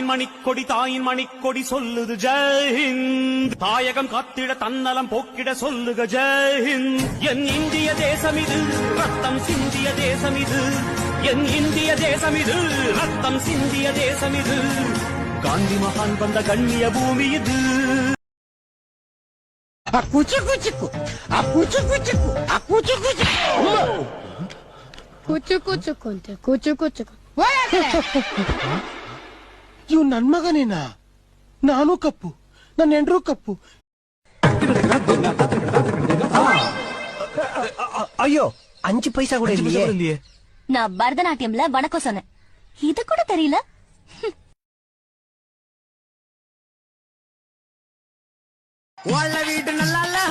மணிக்கொடி தாயின் மணிக்கொடி சொல்லுது ஜெயஹிந்த். தாயகம் காத்திட தன்னலம் போக்கிட சொல்லுக ஜெயஹிந்த். என் இந்திய தேசம் இது ரத்தம் சிந்திய தேசம் இது. என் இந்திய தேசம் இது ரத்தம் சிந்திய தேசம் இது. காந்தி மகான் வந்த கண்ணிய பூமி இது. ಇವ್ ನನ್ ಮಗನೇನಾ? ನಾನು ಕಪ್ಪು, ನನ್ನ ಹೆಂಡ್ರು ಕಪ್ಪು. ஐயோ 5 பைசா கூட இல்லையே. நான் பரதநாட்டியம்ல வணக்கம் சொன்னேன், இது கூட தெரியல. வீட்டு நல்லா